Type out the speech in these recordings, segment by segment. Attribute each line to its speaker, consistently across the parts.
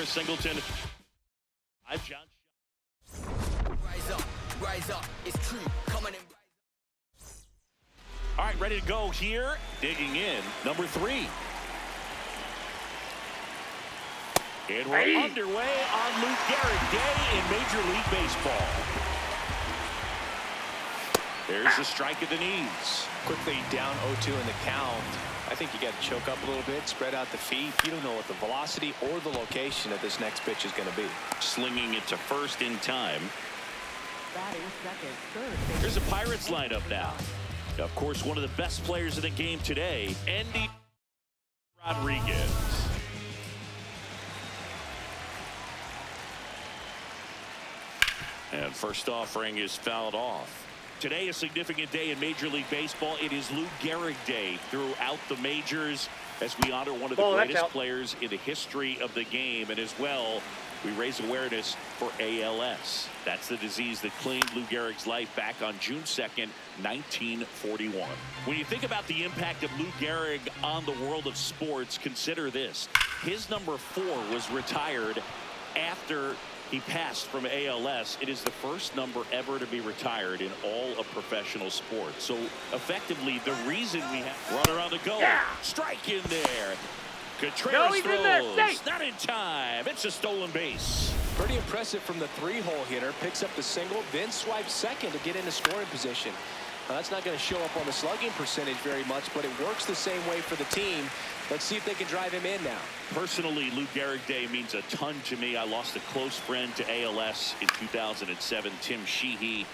Speaker 1: Chris Singleton. I'm John.
Speaker 2: Rise up, it's true, coming in.
Speaker 1: All right, ready to go here. Digging in, number 3. And we're underway on Lou Gehrig Day in Major League Baseball. There's a strike at the knees.
Speaker 3: Quickly down 0-2 in the count. I think you got to choke up a little bit, spread out the feet. You don't know what the velocity or the location of this next pitch is going to be.
Speaker 1: Slinging it to first in time.
Speaker 4: Batting second, third.
Speaker 1: Here's a Pirates lineup now. Of course, one of the best players in the game today, Andy Rodriguez. And first offering is fouled off. Today, a significant day in Major League Baseball. It is Lou Gehrig Day throughout the majors as we honor one of the greatest players in the history of the game. And as well, we raise awareness for ALS. That's the disease that claimed Lou Gehrig's life back on June 2nd, 1941. When you think about the impact of Lou Gehrig on the world of sports, consider this. His number 4 was retired after he passed from ALS. It is the first number ever to be retired in all of professional sports. So effectively, the reason we have runner on the go, strike in there. Contreras throws, not in time. It's a stolen base.
Speaker 3: Pretty impressive from the 3-hole hitter. Picks up the single, then swipes second to get into scoring position. Now, that's not going to show up on the slugging percentage very much, but it works the same way for the team. Let's see if they can drive him in now.
Speaker 1: Personally, Lou Gehrig Day means a ton to me. I lost a close friend to ALS in 2007, Tim Sheehy.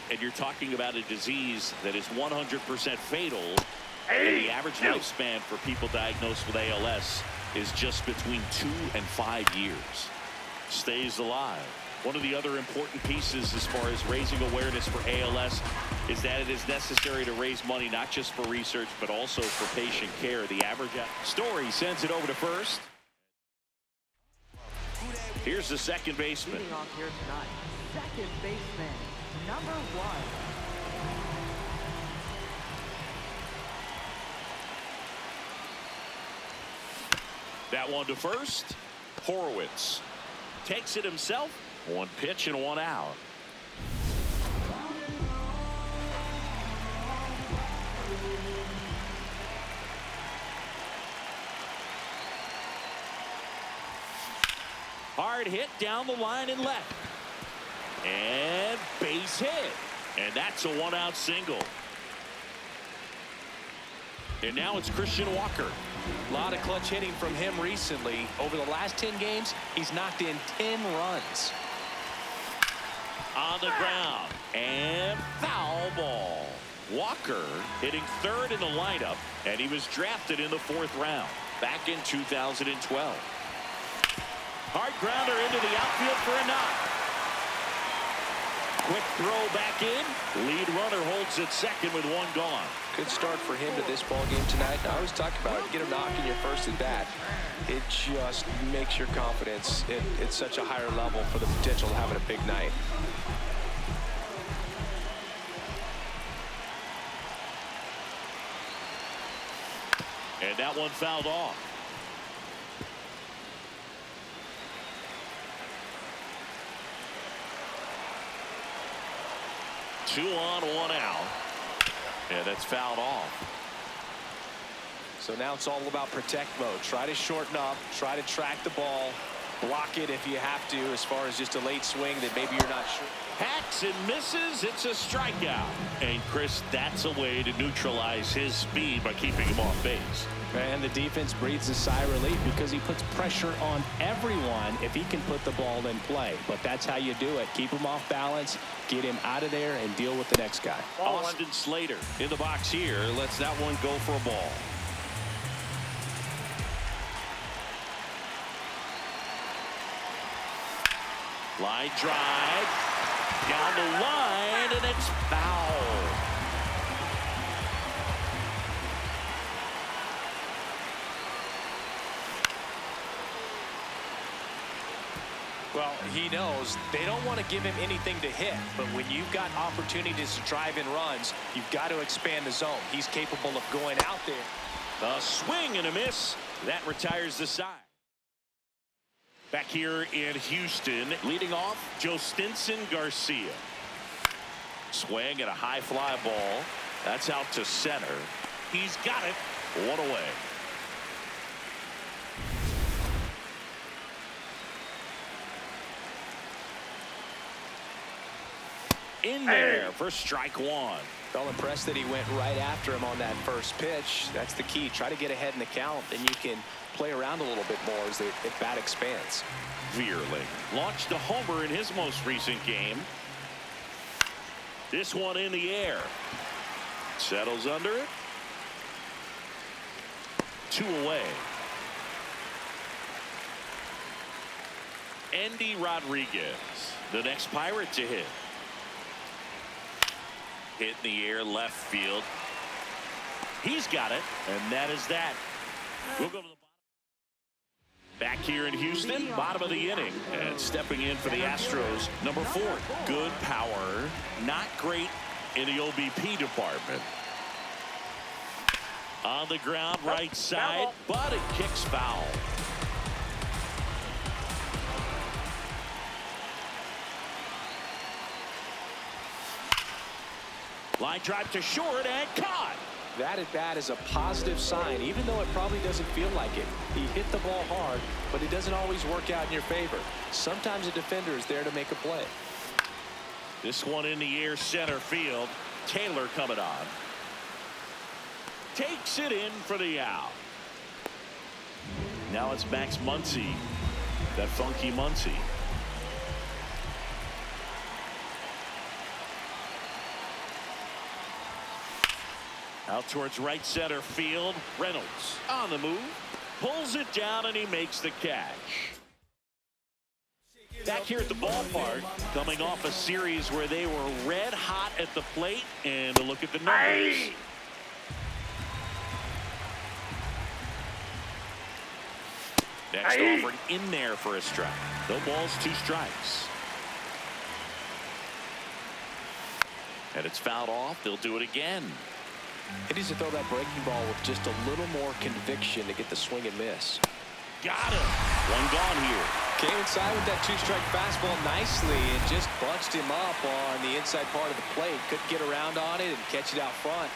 Speaker 1: And you're talking about a disease that is 100% fatal. And the average lifespan for people diagnosed with ALS is just between 2 and 5 years. Stays alive. One of the other important pieces as far as raising awareness for ALS is that it is necessary to raise money not just for research but also for patient care. The average Story sends it over to first. Here's the second baseman.
Speaker 4: Leading off here tonight, second baseman, number 1.
Speaker 1: That one to first. Horowitz takes it himself. 1 pitch and 1 out. Hard hit down the line and left. And base hit. And that's a 1-out single. And now it's Christian Walker.
Speaker 3: A lot of clutch hitting from him recently. Over the last 10 games, he's knocked in 10 runs.
Speaker 1: On the ground. And foul ball. Walker hitting 3rd in the lineup, and he was drafted in the 4th round back in 2012. Hard grounder into the outfield for a knock. Quick throw back in. Lead runner holds at second with 1 gone.
Speaker 3: Good start for him to this ball game tonight. I always talk about it. Get a knock in your first at bat. It just makes your confidence at such a higher level for the potential of having a big night.
Speaker 1: And that one fouled off. Two on, 1 out. And that's fouled off.
Speaker 3: So now it's all about protect mode. Try to shorten up, try to track the ball, block it if you have to, as far as just a late swing that maybe you're not sure.
Speaker 1: Hacks and misses. It's a strikeout. And Chris, that's a way to neutralize his speed by keeping him off base.
Speaker 5: And the defense breathes a sigh of relief because he puts pressure on everyone if he can put the ball in play. But that's how you do it. Keep him off balance, get him out of there, and deal with the next guy.
Speaker 1: Austin Slater in the box here. Lets that one go for a ball. Line drive. Down the line, and it's foul.
Speaker 3: Well, he knows they don't want to give him anything to hit, but when you've got opportunities to drive in runs, you've got to expand the zone. He's capable of going out there.
Speaker 1: A swing and a miss. That retires the side. Back here in Houston, leading off, Justinson Garcia. Swing and a high fly ball. That's out to center. He's got it. One away. In there for strike one.
Speaker 3: Felt impressed that he went right after him on that first pitch. That's the key. Try to get ahead in the count, then you can play around a little bit more as the bat expands.
Speaker 1: Veerling launched a homer in his most recent game. This one in the air. Settles under it. 2 away. Andy Rodriguez, the next Pirate to hit. Hit in the air, left field. He's got it, and that is that. We'll go to the bottom. Back here in Houston, bottom of the inning, and stepping in for the Astros, number 4. Good power, not great in the OBP department. On the ground, right side, but it kicks foul. Line drive to short and caught.
Speaker 3: That at bat is a positive sign, even though it probably doesn't feel like it. He hit the ball hard, but it doesn't always work out in your favor. Sometimes a defender is there to make a play.
Speaker 1: This one in the air, center field. Taylor coming on. Takes it in for the out. Now it's Max Muncy. That funky Muncy. Out towards right center field. Reynolds on the move. Pulls it down and he makes the catch. Back here at the ballpark, coming off a series where they were red hot at the plate, and a look at the numbers. Next offered in there for a strike. No balls, 2 strikes. And it's fouled off. They'll do it again.
Speaker 3: He needs to throw that breaking ball with just a little more conviction to get the swing and miss.
Speaker 1: Got him. One gone here.
Speaker 3: Came inside with that 2-strike fastball nicely and just bunched him up on the inside part of the plate. Couldn't get around on it and catch it out front.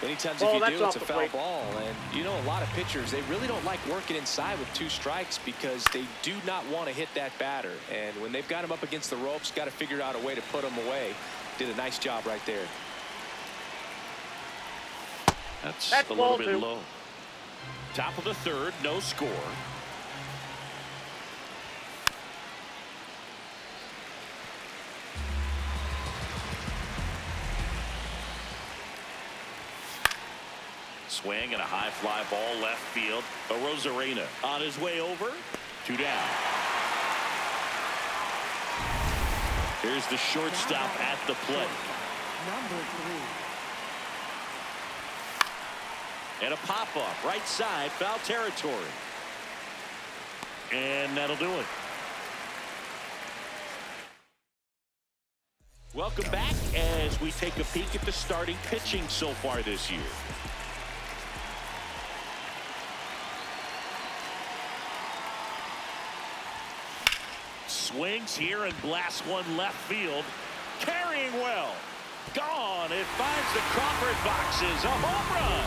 Speaker 3: Many times if you do, it's a foul ball. And you know, a lot of pitchers, they really don't like working inside with 2 strikes because they do not want to hit that batter. And when they've got him up against the ropes, got to figure out a way to put him away. Did a nice job right there.
Speaker 1: That's a little bit low. Top of the 3rd, no score. Swing and a high fly ball left field. Arozarena on his way over. 2 down. Here's the shortstop at the plate.
Speaker 4: Number 3.
Speaker 1: And a pop-up, right side, foul territory. And that'll do it. Welcome back as we take a peek at the starting pitching so far this year. Swings here and blasts one left field. Carrying well. Gone. It finds the Crawford boxes. A home run.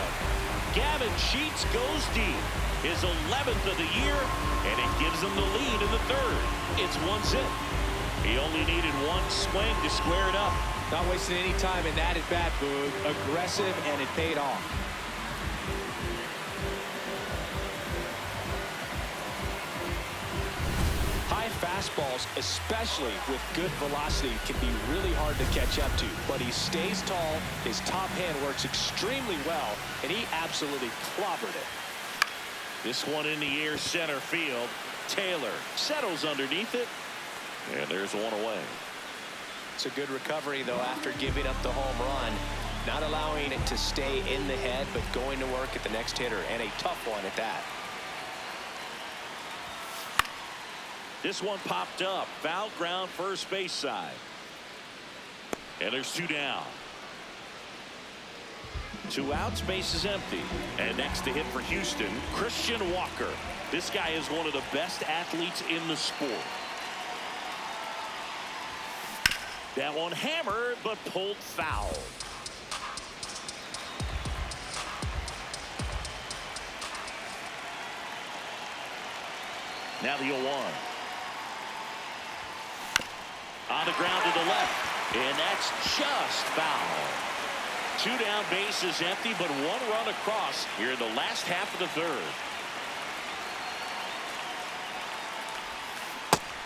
Speaker 1: Gavin Sheets goes deep, his 11th of the year, and it gives them the lead in the 3rd. It's 1-0. He only needed 1 swing to square it up.
Speaker 3: Not wasting any time in that at bat, Boog. Aggressive, and it paid off. High fastballs, especially with good velocity, can be really hard to catch up to. But he stays tall, his top hand works extremely well, and he absolutely clobbered it.
Speaker 1: This one in the air, center field. Taylor settles underneath it, and there's 1 away.
Speaker 3: It's a good recovery, though, after giving up the home run. Not allowing it to stay in the head, but going to work at the next hitter, and a tough one at that.
Speaker 1: This one popped up. Foul ground, first base side. And there's 2 down. 2 outs, base is empty. And next to hit for Houston, Christian Walker. This guy is one of the best athletes in the sport. That one hammered, but pulled foul. Now the 0-1. On the ground to the left, and that's just foul. 2 down, base is empty, but 1 run across here in the last half of the 3rd.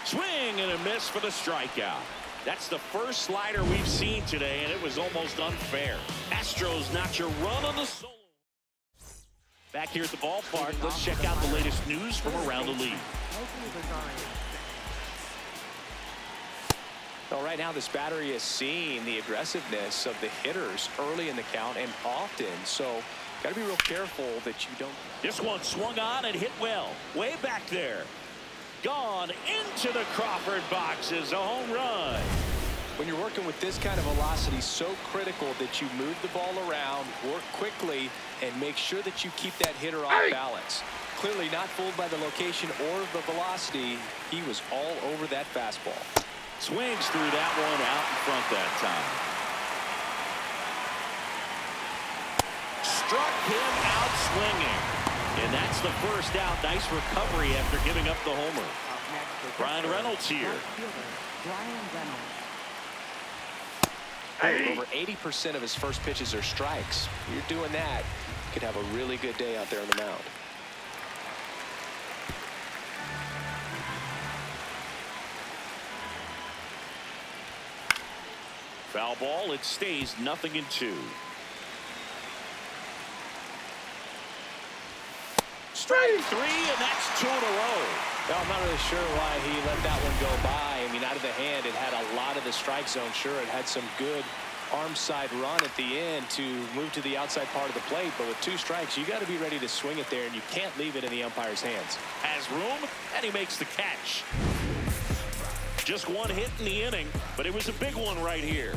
Speaker 1: Swing and a miss for the strikeout. That's the first slider we've seen today, and it was almost unfair. Astros notch a run on the solo. Back here at the ballpark, let's check out the latest news from around the league.
Speaker 3: Well, right now this battery is seeing the aggressiveness of the hitters early in the count and often, so got to be real careful that you don't.
Speaker 1: This one swung on and hit well, way back there. Gone into the Crawford box is a home run.
Speaker 3: When you're working with this kind of velocity, so critical that you move the ball around, work quickly, and make sure that you keep that hitter off balance. Clearly not fooled by the location or the velocity. He was all over that fastball.
Speaker 1: Swings through that one out in front that time. Struck him out swinging. And that's the first out. Nice recovery after giving up the homer. Brian Reynolds here.
Speaker 3: Over 80% of his first pitches are strikes. You're doing that, you could have a really good day out there on the mound.
Speaker 1: Foul ball. It stays 0-2. Strike 3, and that's 2 in a row.
Speaker 3: Well, I'm not really sure why he let that one go by. I mean, out of the hand, it had a lot of the strike zone. Sure, it had some good arm side run at the end to move to the outside part of the plate, but with 2 strikes, you got to be ready to swing it there, and you can't leave it in the umpire's hands.
Speaker 1: Has room, and he makes the catch. Just 1 hit in the inning, but it was a big one right here.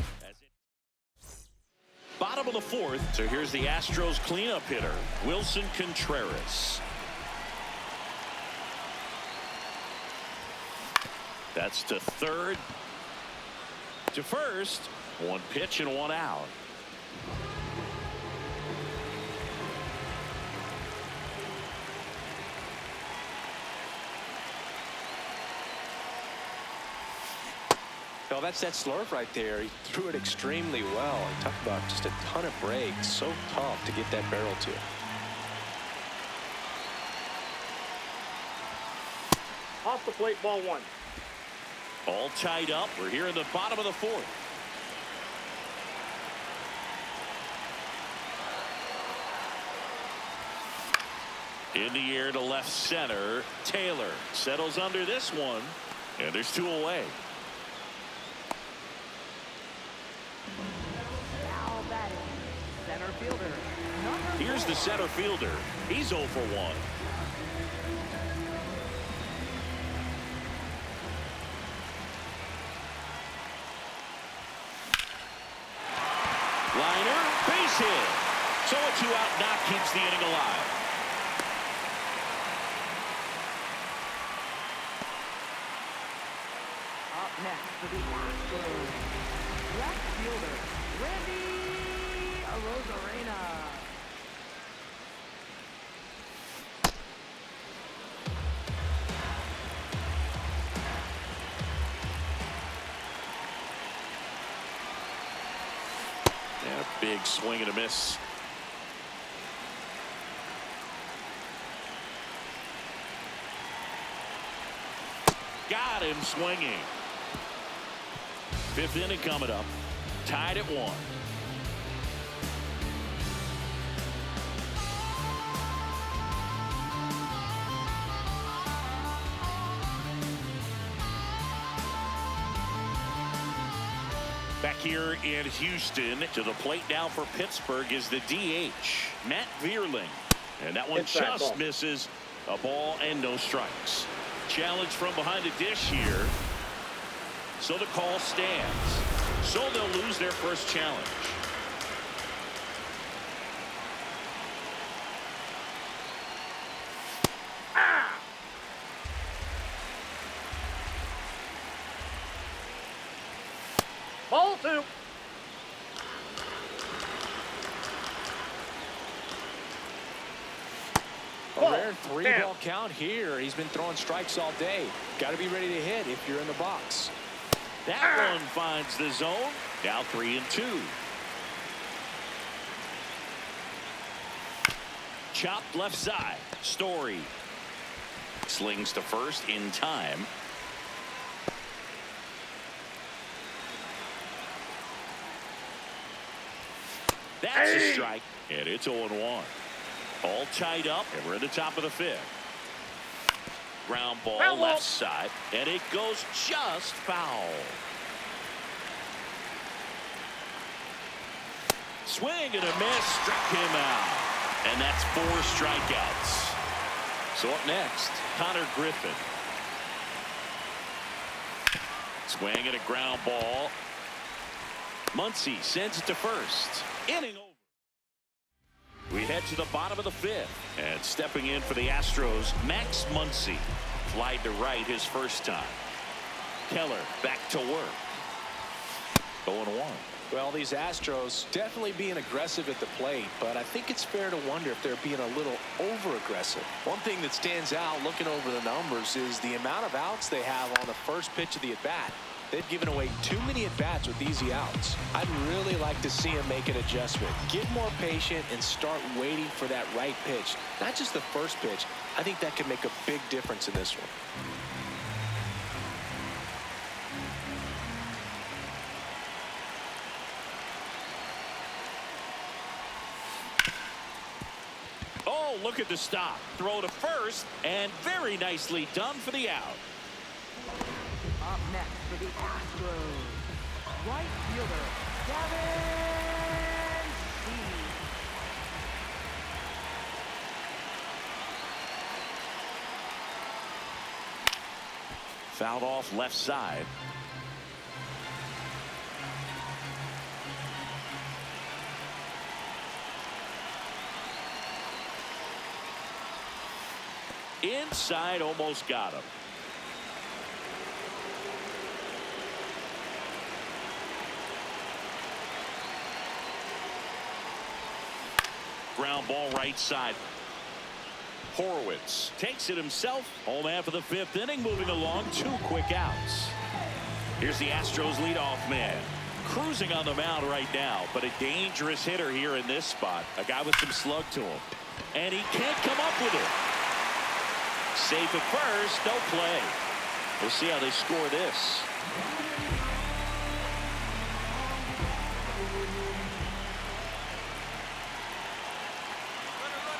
Speaker 1: Bottom of the 4th, so here's the Astros cleanup hitter, Wilson Contreras. That's to 3rd, to 1st. 1 pitch and 1 out.
Speaker 3: Well, that's that slurve right there. He threw it extremely well. I talk about just a ton of breaks. So tough to get that barrel to.
Speaker 6: Off the plate, ball 1.
Speaker 1: All tied up. We're here in the bottom of the 4th. In the air to left center. Taylor settles under this one, and there's 2 away.
Speaker 4: Now batting, center fielder.
Speaker 1: Here's the center fielder. He's 0 for 1. Liner, base hit. So a 2-out knock keeps the inning alive.
Speaker 4: Up next for the Astros, left fielder, Randy Arozarena.
Speaker 1: Yeah, big swing and a miss. Got him swinging. 5th inning coming up. Tied at 1. Back here in Houston, to the plate now for Pittsburgh is the DH, Matt Vierling. And that one just misses. A ball and no strikes. Challenge from behind the dish here. So the call stands. So they'll lose their first challenge.
Speaker 6: Ball 2.
Speaker 3: A rare 3-ball count here. He's been throwing strikes all day. Got to be ready to hit if you're in the box.
Speaker 1: That one finds the zone. Now 3-2. Chopped left side. Story slings to first in time. That's a strike, and it's 0-1. All tied up, and we're at the top of the 5th. Ground ball left side, and it goes just foul. Swing and a miss, struck him out. And that's 4 strikeouts. So up next, Connor Griffin. Swing and a ground ball. Muncy sends it to first. Inning over. We head to the bottom of the 5th. And stepping in for the Astros, Max Muncy. Flied to right his first time. Keller back to work. 0-1.
Speaker 3: Well, these Astros definitely being aggressive at the plate, but I think it's fair to wonder if they're being a little over-aggressive. One thing that stands out looking over the numbers is the amount of outs they have on the first pitch of the at-bat. They've given away too many at-bats with easy outs. I'd really like to see him make an adjustment. Get more patient and start waiting for that right pitch. Not just the first pitch. I think that could make a big difference in this one.
Speaker 1: Oh, look at the stop. Throw to first, and very nicely done for the out.
Speaker 4: Up next for the Astros, right fielder, Gavin Sheehy.
Speaker 1: Fouled off left side. Inside, almost got him. Ground ball right side. Horowitz takes it himself. Home half of the 5th inning, moving along. 2 quick outs. Here's the Astros leadoff man. Cruising on the mound right now, but a dangerous hitter here in this spot. A guy with some slug to him. And he can't come up with it. Safe at first, no play. We'll see how they score this.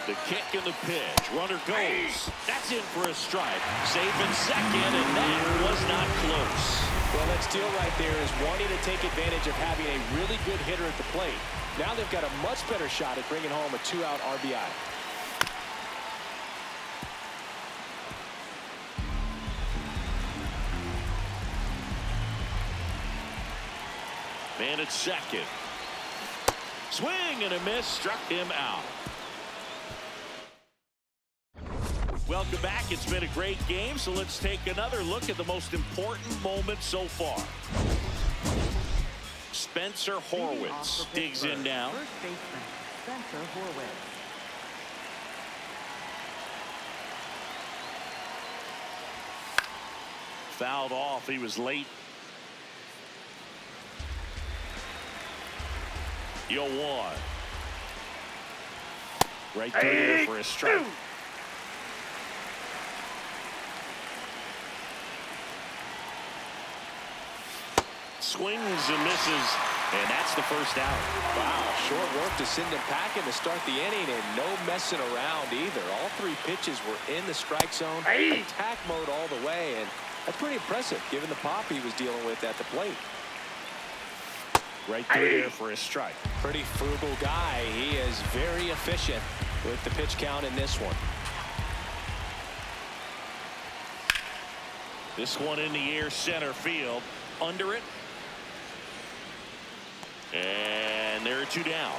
Speaker 1: The kick and the pitch. Runner goes. That's in for a strike. Safe in second, and that was not close.
Speaker 3: Well, that steal right there is wanting to take advantage of having a really good hitter at the plate. Now they've got a much better shot at bringing home a 2-out RBI.
Speaker 1: Man at second. Swing and a miss, struck him out. Welcome back. It's been a great game, so let's take another look at the most important moment so far. Spencer Horowitz digs in now.
Speaker 4: First baseman, Spencer Horowitz.
Speaker 1: Fouled off. He was late. 0-1. Right there for a strike. Swings and misses, and that's the first out.
Speaker 3: Wow, short work to send him packing to start the inning, and no messing around either. All 3 pitches were in the strike zone, attack mode all the way, and that's pretty impressive given the pop he was dealing with at the plate.
Speaker 1: Right there for a strike.
Speaker 3: Pretty frugal guy. He is very efficient with the pitch count in this one.
Speaker 1: This one in the air, center field. Under it. And there are 2 down.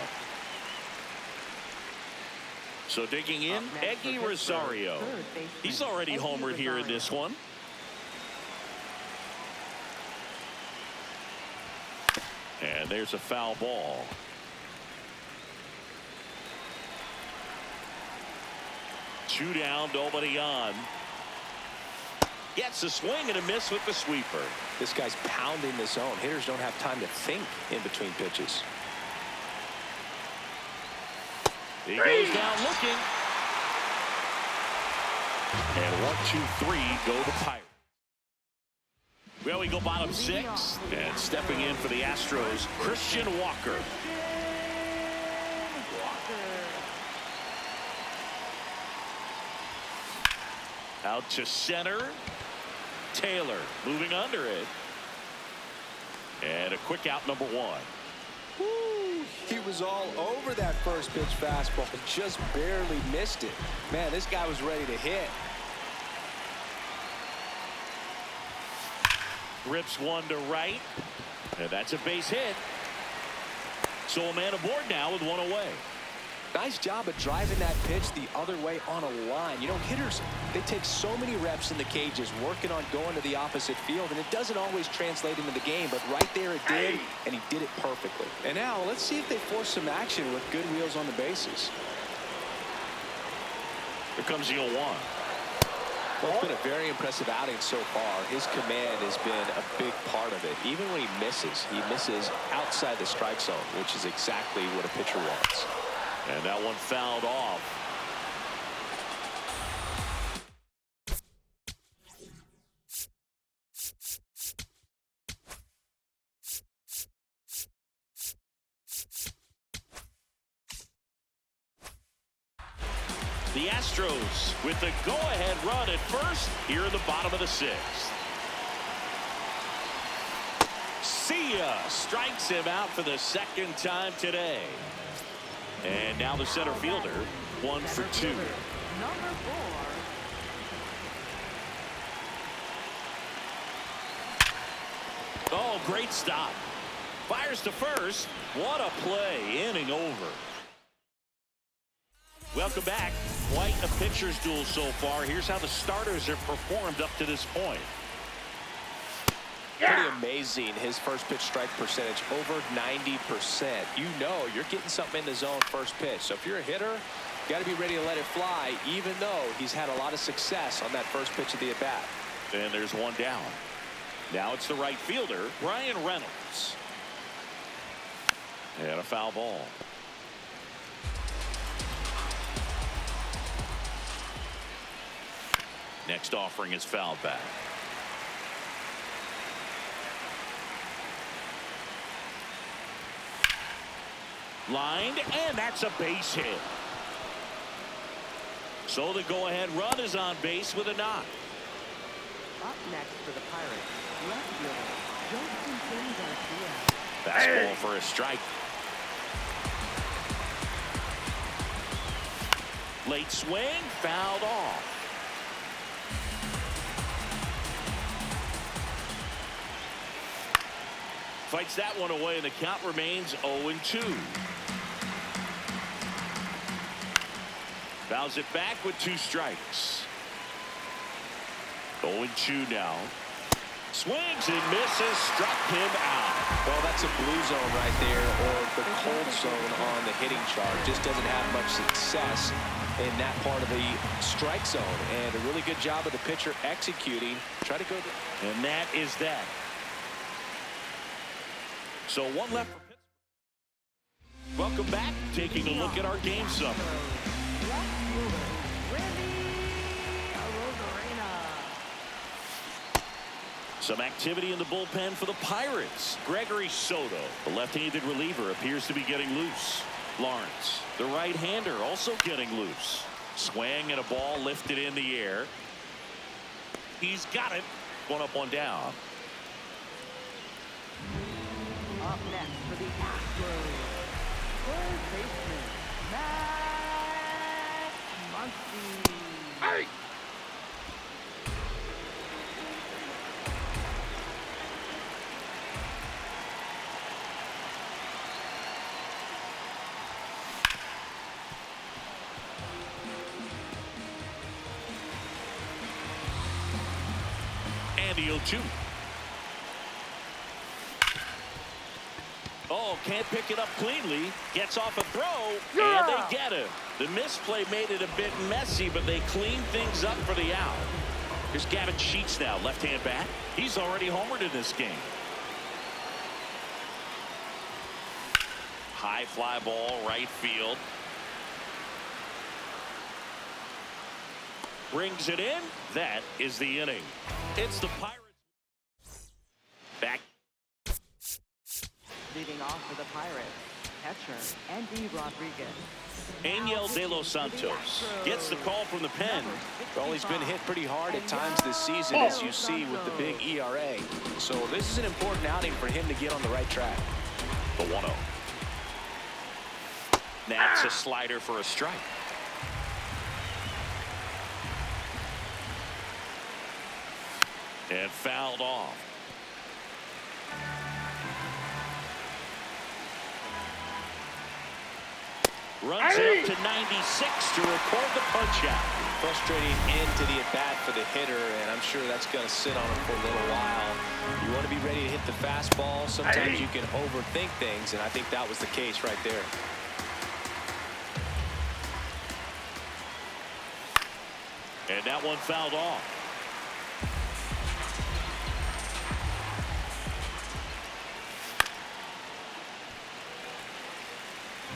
Speaker 1: So digging in, Eggy Rosario. He's already homered here in this one. And there's a foul ball. Two down, nobody on. Gets a swing and a miss with the sweeper.
Speaker 3: This guy's pounding the zone. Hitters don't have time to think in between pitches.
Speaker 1: He goes down looking. And 1, 2, 3 go the Pirates. Well, we go bottom 6. And stepping in for the Astros, Christian Walker. Out to center. Taylor moving under it. And a quick out, number 1.
Speaker 3: Woo, he was all over that first pitch fastball, just barely missed it. Man, this guy was ready to hit.
Speaker 1: Rips one to right. And that's a base hit. So a man aboard now with one away.
Speaker 3: Nice job of driving that pitch the other way on a line. You know, hitters, they take so many reps in the cages working on going to the opposite field, and it doesn't always translate into the game, but right there it did, and he did it perfectly. And now let's see if they force some action with good wheels on the bases.
Speaker 1: Here comes the 0-1.
Speaker 3: Well, it's been a very impressive outing so far. His command has been a big part of it. Even when he misses outside the strike zone, which is exactly what a pitcher wants.
Speaker 1: And that one fouled off. The Astros with the go-ahead run at first here in the bottom of the 6th. See ya strikes him out for the second time today. And now the center fielder, 1 for 2.
Speaker 4: Number 4.
Speaker 1: Oh, great stop. Fires to first. What a play. Inning over. Welcome back. Quite a pitcher's duel so far. Here's how the starters have performed up to this point.
Speaker 3: Pretty amazing, his first pitch strike percentage, over 90%. You know you're getting something in the zone first pitch. So if you're a hitter, you got to be ready to let it fly, even though he's had a lot of success on that first pitch of the at-bat.
Speaker 1: And there's one down. Now it's the right fielder, Brian Reynolds. And a foul ball. Next offering is fouled back. Lined, and that's a base hit. So the go-ahead run is on base with a knock.
Speaker 4: Up next for the Pirates, left fielder Justin Garcia.
Speaker 1: Fastball for a strike. Late swing, fouled off. Fights that one away, and the count remains 0-2. Fouls it back with 2 strikes. 0-2 now. Swings and misses, struck him out.
Speaker 3: Well, that's a blue zone right there, or the cold zone on the hitting chart. Just doesn't have much success in that part of the strike zone. And a really good job of the pitcher executing. Try to go.
Speaker 1: And that is that. So one left for Pittsburgh. Welcome back. Taking a look at our game summary. Some activity in the bullpen for the Pirates. Gregory Soto, the left-handed reliever, appears to be getting loose. Lawrence, the right-hander, also getting loose. Swing and a ball lifted in the air. He's got it. One up, one down.
Speaker 4: Up next for the Astros, third baseman, Matt Muncy.
Speaker 6: Hey!
Speaker 1: And the 0-2. Oh, can't pick it up cleanly. Gets off a throw, and they get it. The misplay made it a bit messy, but they cleaned things up for the out. Here's Gavin Sheets now, left-hand bat. He's already homered in this game. High fly ball, right field. Brings it in. That is the inning. It's the Pirates. Back.
Speaker 4: Leading off for the Pirates, catcher Andy Rodriguez.
Speaker 1: Angel de los Santos gets the call from the pen.
Speaker 3: Well, he's been hit pretty hard at times this season, as you see with the big ERA. So this is an important outing for him to get on the right track.
Speaker 1: The 1-0. That's a slider for a strike. And fouled off. Runs it up to 96 to record the punch out.
Speaker 3: Frustrating end to the at-bat for the hitter, and I'm sure that's going to sit on him for a little while. You want to be ready to hit the fastball. Sometimes you can overthink things, and I think that was the case right there.
Speaker 1: And that one fouled off.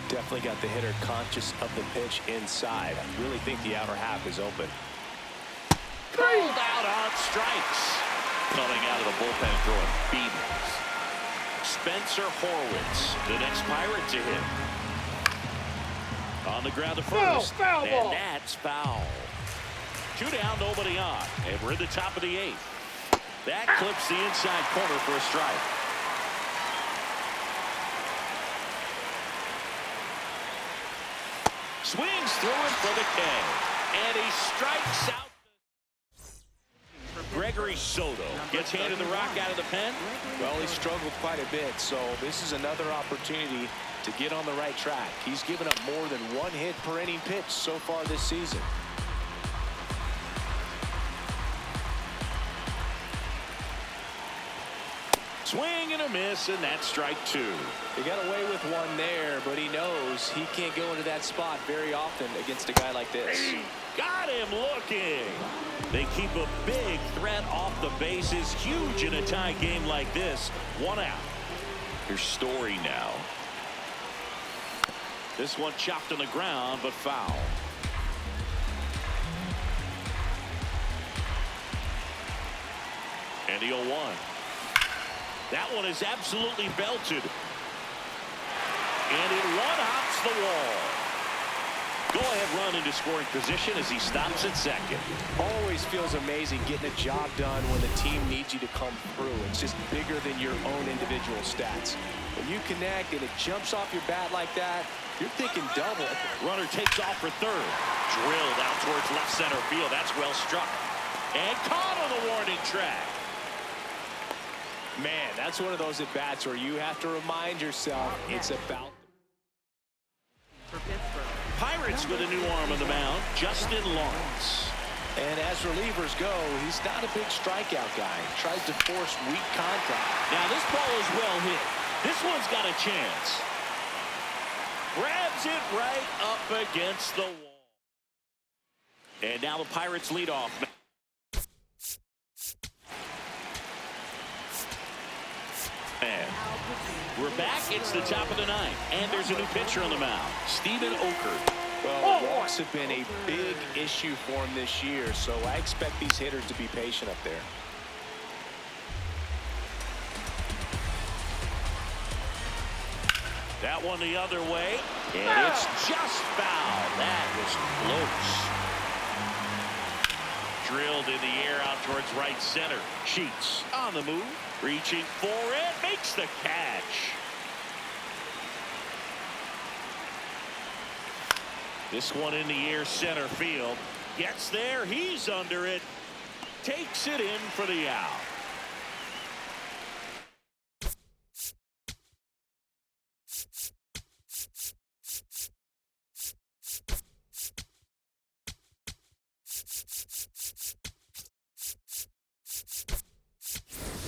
Speaker 3: Definitely got the hitter conscious of the pitch inside. I really think the outer half is open.
Speaker 1: Pulled out on strikes. Coming out of the bullpen throwing beatings. Spencer Horwitz, the next Pirate to hit. On the ground to first.
Speaker 6: Foul
Speaker 1: and
Speaker 6: ball.
Speaker 1: that's foul. 2 down, nobody on. And we're in the top of the 8th. That clips the inside corner for a strike. Swings through it for the K. And he strikes out. Gregory Soto gets handed the rock out of the pen.
Speaker 3: Well, he struggled quite a bit, so this is another opportunity to get on the right track. He's given up more than 1 hit per inning pitch so far this season.
Speaker 1: Swing and a miss, and that's strike 2.
Speaker 3: He got away with one there, but he knows he can't go into that spot very often against a guy like this.
Speaker 1: Got him looking. They keep a big threat off the bases. Huge in a tie game like this. 1 out. Here's Story now. This one chopped on the ground, but foul. And the 0-1. That one is absolutely belted. And it one-hops the wall. Go-ahead run into scoring position as he stops at second.
Speaker 3: Always feels amazing getting a job done when the team needs you to come through. It's just bigger than your own individual stats. When you connect and it jumps off your bat like that, you're thinking double.
Speaker 1: Runner takes off for third. Drilled out towards left center field. That's well struck. And caught on the warning track.
Speaker 3: Man, that's one of those at-bats where you have to remind yourself it's about.
Speaker 4: For Pittsburgh,
Speaker 1: Pirates with a new arm on the mound, Justin Lawrence.
Speaker 3: And as relievers go, he's not a big strikeout guy. Tries to force weak contact.
Speaker 1: Now this ball is well hit. This one's got a chance. Grabs it right up against the wall. And now the Pirates lead off. And we're back. It's the top of the 9th. And there's a new pitcher on the mound, Steven Okert.
Speaker 3: Well, walks have been a big issue for him this year, so I expect these hitters to be patient up there.
Speaker 1: That one the other way, and it's just foul. That was close. Drilled in the air out towards right center. Sheets on the move, reaching for it, makes the catch. This one in the air center field. Gets there, he's under it. Takes it in for the out.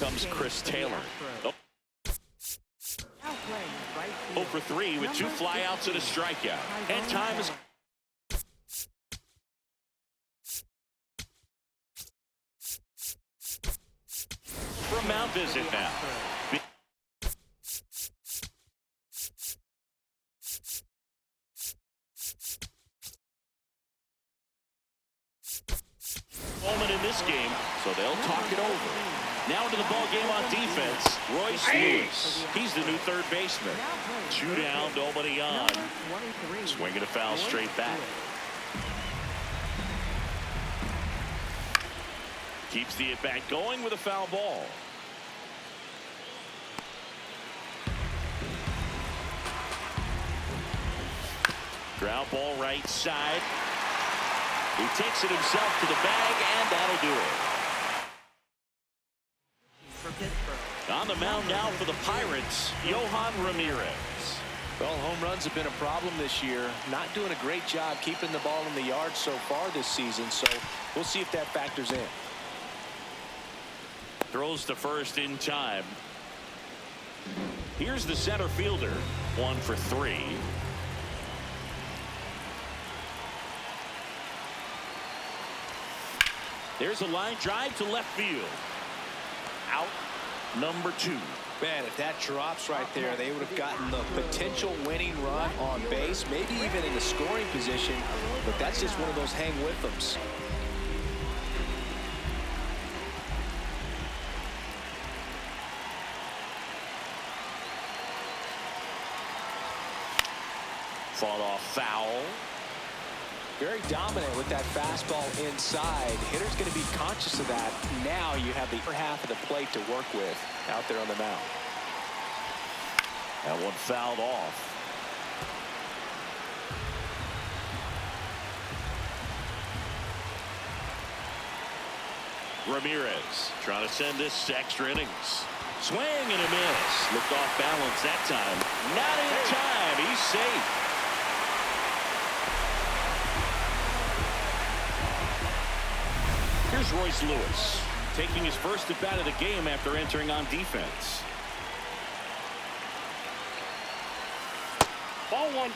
Speaker 1: Comes Chris Taylor. Oh.
Speaker 4: now playing
Speaker 1: 0 for 3 with 2 flyouts and a strikeout. And time is... for a mound visit now. Moment in this game, so they'll talk it over. Now into the ball game on defense, Royce Lewis. He's the new third baseman. 2 down, nobody on. Swinging a foul straight back. Keeps the at-bat going with a foul ball. Ground ball right side. He takes it himself to the bag, and that'll do it.
Speaker 4: For Pittsburgh.
Speaker 1: On the mound now for the Pirates, Yohan Ramirez.
Speaker 3: Well, home runs have been a problem this year. Not doing a great job keeping the ball in the yard so far this season, so we'll see if that factors in.
Speaker 1: Throws to first in time. Here's the center fielder. 1 for 3. There's a line drive to left field. Out number 2.
Speaker 3: Man, if that drops right there, they would have gotten the potential winning run on base, maybe even in the scoring position, but that's just one of those hang with thems.
Speaker 1: Fought off foul.
Speaker 3: Very dominant with that fastball inside. Hitter's going to be conscious of that. Now you have the upper half of the plate to work with out there on the mound.
Speaker 1: That one fouled off. Ramirez trying to send this to extra innings. Swing and a miss. Looked off balance that time. Not in time. He's safe. Here's Royce Lewis taking his first at bat of the game after entering on defense.
Speaker 6: Ball 1.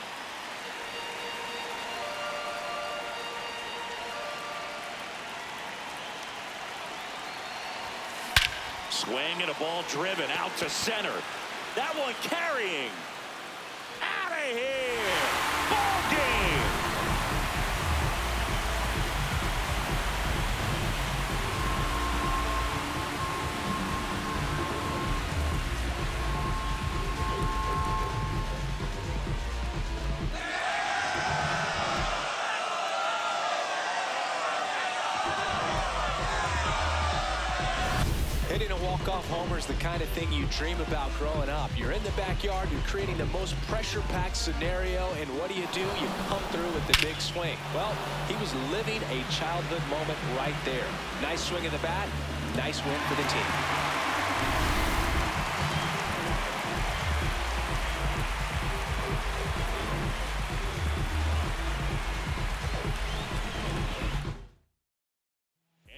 Speaker 1: Swing and a ball driven out to center. That one carrying. Out of here. Ball game.
Speaker 3: Hitting a walk-off homer is the kind of thing you dream about growing up. You're in the backyard, you're creating the most pressure-packed scenario, and what do? You come through with the big swing. Well, he was living a childhood moment right there. Nice swing of the bat, nice win for the team.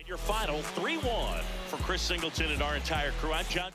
Speaker 1: Your final 3-1 for Chris Singleton and our entire crew. I'm John.